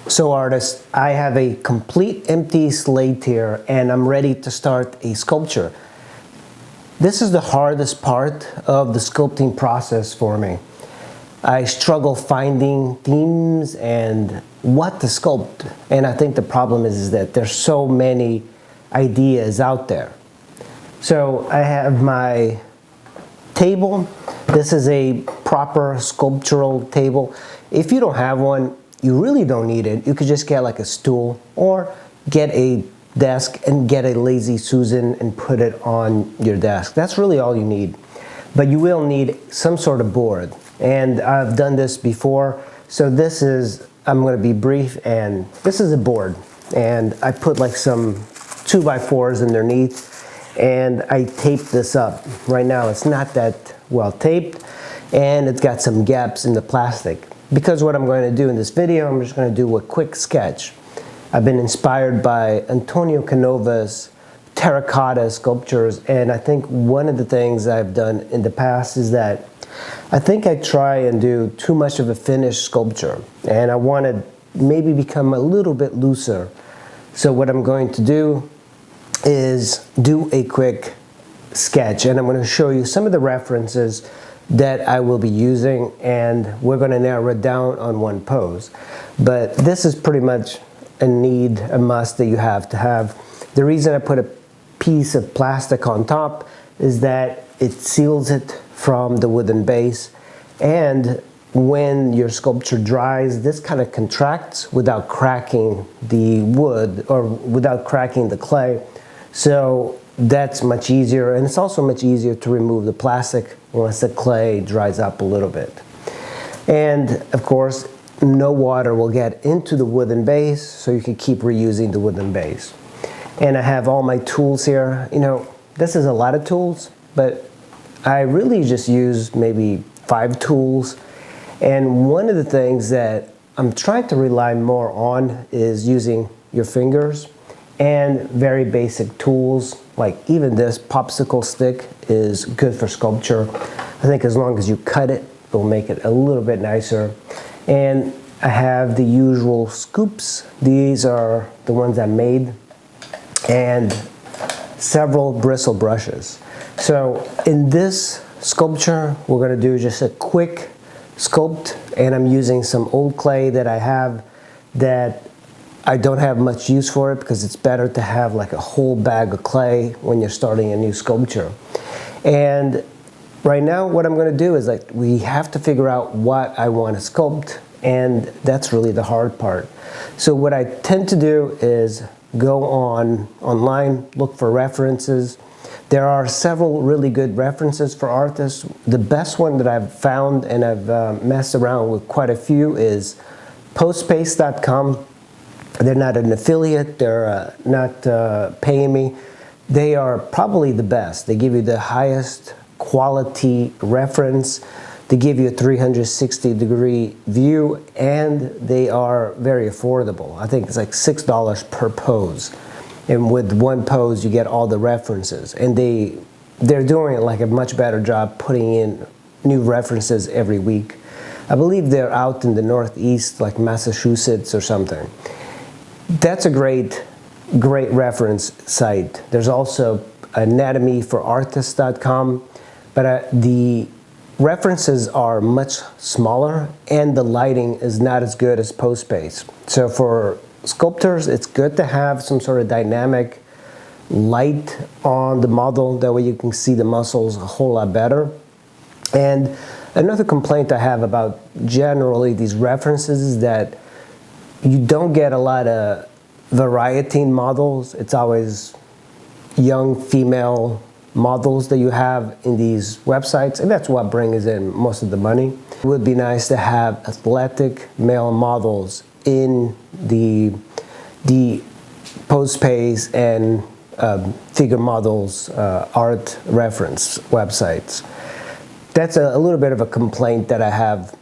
So artists, I have a complete empty slate here and I'm ready to start a sculpture. This is the hardest part of the sculpting process for me. I struggle finding themes and what to sculpt. And I think the problem is that there's so many ideas out there. So I have my table. This is a proper sculptural table. If you don't have one, you really don't need it. You could just get like a stool or get a desk and get a Lazy Susan and put it on your desk. That's really all you need. But you will need some sort of board. And I've done this before. So this is, I'm going to be brief, and this is a board. And I put like some 2x4s underneath and I taped this up. Right now it's not that well taped and it's got some gaps in the plastic. Because what I'm going to do in this video, I'm just going to do a quick sketch. I've been inspired by Antonio Canova's terracotta sculptures, and I think one of the things I've done in the past is that I think I try and do too much of a finished sculpture, and I want to maybe become a little bit looser. So what I'm going to do is do a quick sketch, and I'm going to show you some of the references that I will be using, and we're going to narrow it down on one pose. But this is pretty much a need, a must that you have to have. The reason I put a piece of plastic on top is that it seals it from the wooden base, and when your sculpture dries, this kind of contracts without cracking the wood or without cracking the clay. So that's much easier, and it's also much easier to remove the plastic once the clay dries up a little bit. And of course, no water will get into the wooden base, so you can keep reusing the wooden base. And I have all my tools here. You know, this is a lot of tools, but I really just use maybe 5 tools. And one of the things that I'm trying to rely more on is using your fingers and very basic tools. Like even this popsicle stick is good for sculpture. I think as long as you cut it, it'll make it a little bit nicer. And I have the usual scoops. These are the ones I made, and several bristle brushes. So in this sculpture, we're going to do just a quick sculpt, and I'm using some old clay that I have that I don't have much use for it, because it's better to have like a whole bag of clay when you're starting a new sculpture. And right now what I'm going to do is, like, we have to figure out what I want to sculpt, and that's really the hard part. So what I tend to do is go online, look for references. There are several really good references for artists. The best one that I've found, and I've messed around with quite a few, is postspace.com. They're not an affiliate, they're not paying me. They are probably the best. They give you the highest quality reference. They give you a 360-degree view, and they are very affordable. I think it's like $6 per pose. And with one pose, you get all the references. And they're doing like a much better job putting in new references every week. I believe they're out in the Northeast, like Massachusetts or something. That's a great reference site. There's also anatomyforartists.com, but the references are much smaller and the lighting is not as good as PostSpace. So for sculptors, it's good to have some sort of dynamic light on the model. That way you can see the muscles a whole lot better. And another complaint I have about generally these references is that you don't get a lot of variety in models. It's always young female models that you have in these websites, and that's what brings in most of the money. It would be nice to have athletic male models in the PostSpace and Figure Models art reference websites. That's a little bit of a complaint that I have,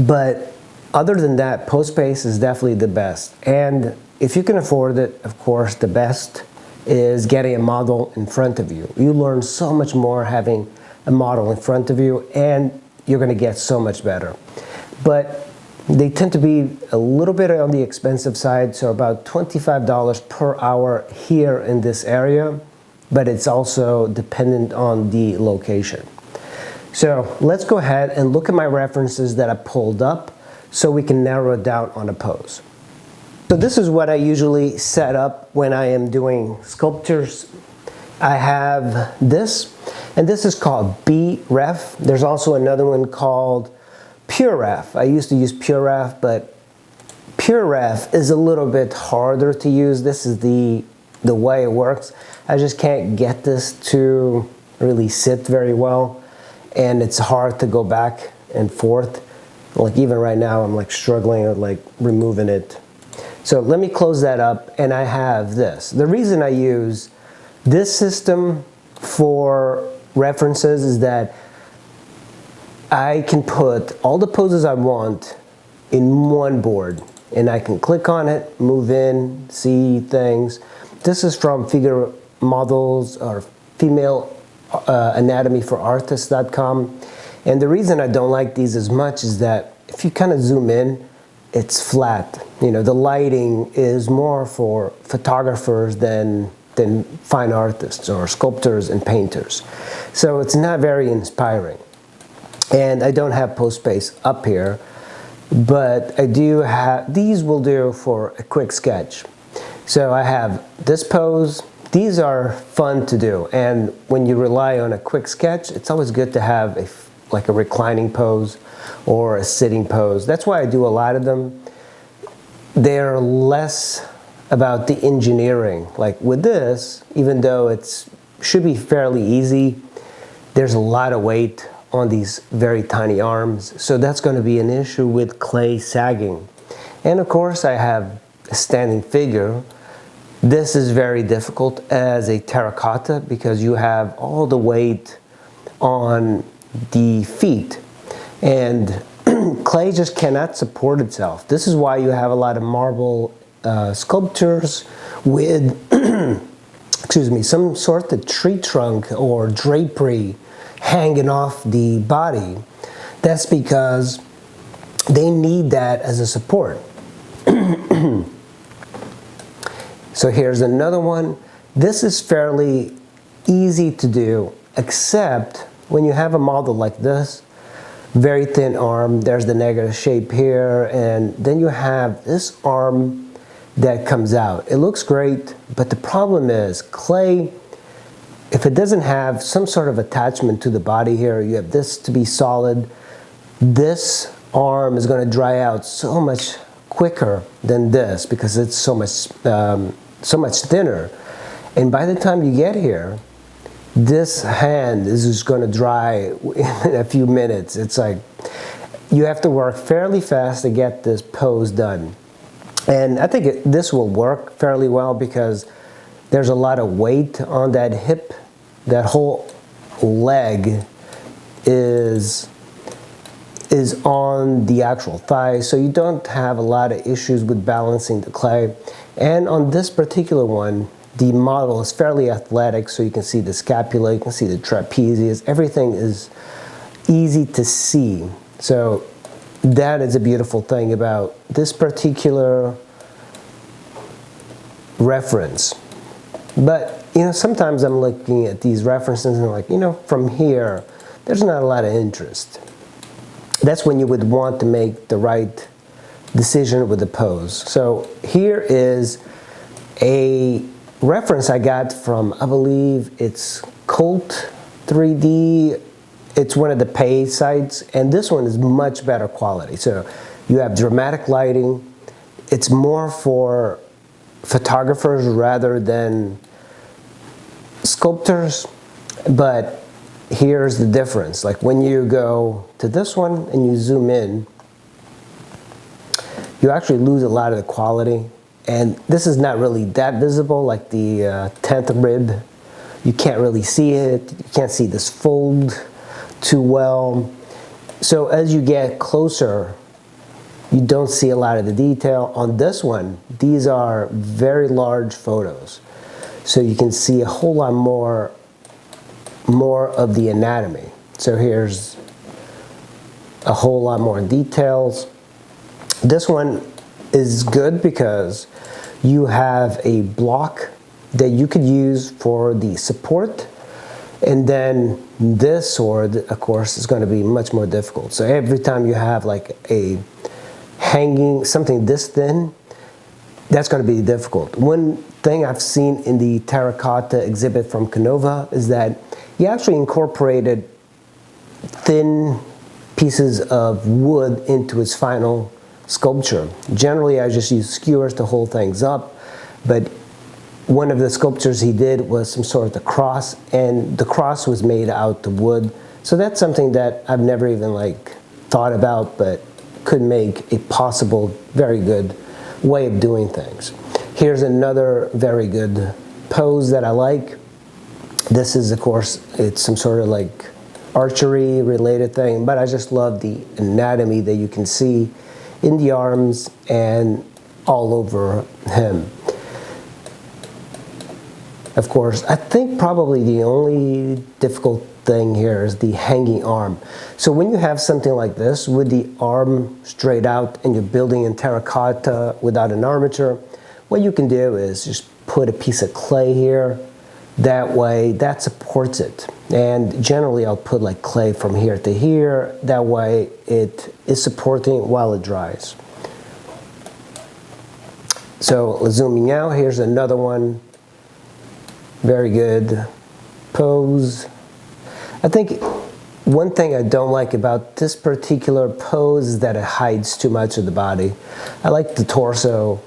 but other than that, PostSpace is definitely the best. And if you can afford it, of course, the best is getting a model in front of you. You learn so much more having a model in front of you, and you're going to get so much better. But They tend to be a little bit on the expensive side, so about $25 per hour here in this area, but it's also dependent on the location. So let's go ahead and look at my references that I pulled up so we can narrow it down on a pose. So this is what I usually set up when I am doing sculptures. I have this, and this is called B-Ref. There's also another one called Pure Ref. I used to use Pure Ref, but Pure Ref is a little bit harder to use. This is the way it works. I just can't get this to really sit very well, and it's hard to go back and forth. Like even right now, I'm like struggling with like removing it. So let me close that up, and I have this. The reason I use this system for references is that I can put all the poses I want in one board, and I can click on it, move in, see things. This is from Figure Models or Female Anatomy for Artists.com. And the reason I don't like these as much is that if you kind of zoom in, it's flat. You know, the lighting is more for photographers than fine artists or sculptors and painters. So it's not very inspiring. And I don't have post space up here, but I do have, these will do for a quick sketch. So I have this pose. These are fun to do, and when you rely on a quick sketch, it's always good to have like a reclining pose or a sitting pose. That's why I do a lot of them. They're less about the engineering. Like with this, even though it should be fairly easy, there's a lot of weight on these very tiny arms, so that's going to be an issue with clay sagging. And of course I have a standing figure. This is very difficult as a terracotta because you have all the weight on the feet, and clay just cannot support itself. This is why you have a lot of marble sculptures with excuse me, some sort of tree trunk or drapery hanging off the body. That's because they need that as a support. So here's another one. This is fairly easy to do, except when you have a model like this, very thin arm, there's the negative shape here, and then you have this arm that comes out. It looks great, but the problem is clay, if it doesn't have some sort of attachment to the body here, you have this to be solid, this arm is going to dry out so much quicker than this because it's so much thinner. And by the time you get here, this hand is just going to dry in a few minutes. It's like you have to work fairly fast to get this pose done. And I think this will work fairly well because there's a lot of weight on that hip. That whole leg is on the actual thigh, so you don't have a lot of issues with balancing the clay. And on this particular one, the model is fairly athletic, so you can see the scapula, you can see the trapezius, everything is easy to see. So that is a beautiful thing about this particular reference. But you know, sometimes I'm looking at these references and I'm like, you know, from here, there's not a lot of interest. That's when you would want to make the right decision with the pose. So here is a reference I got from, I believe it's Cult 3D. It's one of the pay sites, and this one is much better quality. So you have dramatic lighting. It's more for photographers rather than sculptors, but here's the difference. Like when you go to this one and you zoom in, you actually lose a lot of the quality, and this is not really that visible like the 10th rib. You can't really see it. You can't see this fold too well. So as you get closer, you don't see a lot of the detail. On this one, these are very large photos, so you can see a whole lot more of the anatomy. So here's a whole lot more details. This one is good because you have a block that you could use for the support, and then this sword, of course, is going to be much more difficult. So every time you have like a hanging, something this thin, that's going to be difficult. One thing I've seen in the terracotta exhibit from Canova is that he actually incorporated thin pieces of wood into his final sculpture. Generally, I just use skewers to hold things up, but one of the sculptures he did was some sort of a cross, and the cross was made out of wood. So that's something that I've never even like thought about, but could make a possible very good way of doing things. Here's another very good pose that I like. This is, of course, it's some sort of like archery related thing, but I just love the anatomy that you can see in the arms and all over him. Of course, I think probably the only difficult thing here is the hanging arm. So when you have something like this with the arm straight out and you're building in terracotta without an armature, what you can do is just put a piece of clay here. That way, that supports it. And generally, I'll put like clay from here to here. That way, it is supporting while it dries. So zooming out, here's another one. Very good pose. I think one thing I don't like about this particular pose is that it hides too much of the body. I like the torso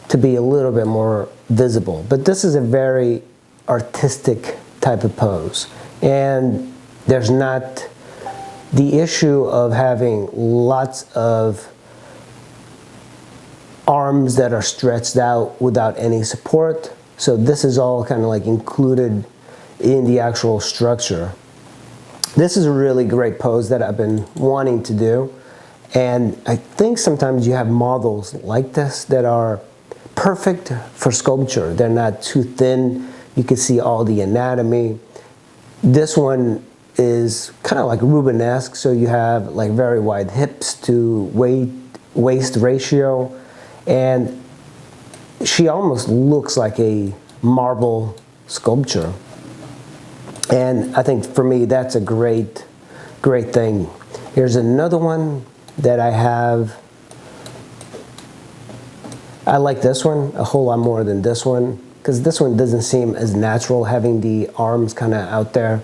to be a little bit more visible, but this is a very artistic type of pose, and there's not the issue of having lots of arms that are stretched out without any support. So this is all kind of like included in the actual structure. This is a really great pose that I've been wanting to do, and I think sometimes you have models like this that are perfect for sculpture. They're not too thin. You can see all the anatomy. This one is kind of like Rubenesque, so you have like very wide hips to waist ratio, and she almost looks like a marble sculpture. And I think for me, that's a great thing. Here's another one that I have. I like this one a whole lot more than this one, because this one doesn't seem as natural, having the arms kind of out there.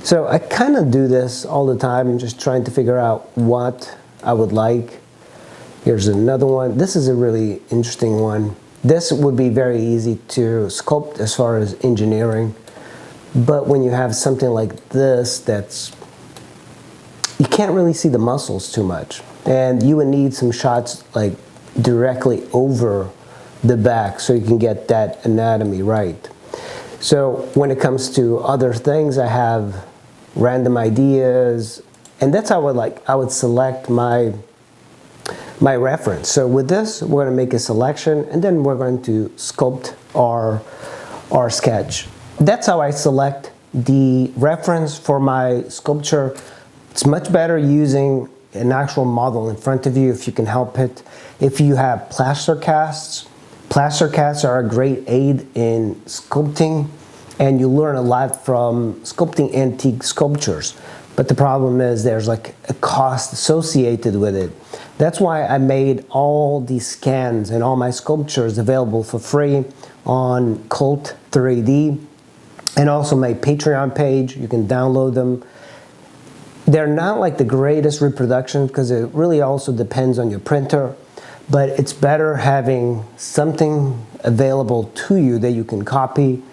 So I kind of do this all the time, just trying to figure out what I would like. Here's another one. This is a really interesting one. This would be very easy to sculpt as far as engineering, but when you have something like this, you can't really see the muscles too much, and you would need some shots like directly over the back so you can get that anatomy right. So when it comes to other things, I have random ideas, and that's how I would select my reference. So with this, we're going to make a selection, and then we're going to sculpt our sketch. That's how I select the reference for my sculpture. It's much better using an actual model in front of you if you can help it. If you have plaster casts are a great aid in sculpting, and you learn a lot from sculpting antique sculptures. But the problem is there's like a cost associated with it. That's why I made all these scans and all my sculptures available for free on Cult 3D, and also my Patreon page. You can download them. They're not like the greatest reproduction because it really also depends on your printer, but it's better having something available to you that you can copy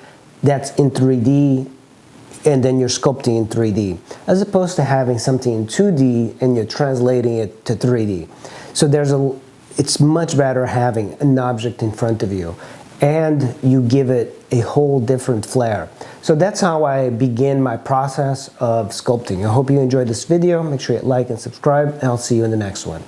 that's in 3D, and then you're sculpting in 3D, as opposed to having something in 2D and you're translating it to 3D. So it's much better having an object in front of you, and you give it a whole different flair. So that's how I begin my process of sculpting. I hope you enjoyed this video. Make sure you hit like and subscribe, and I'll see you in the next one.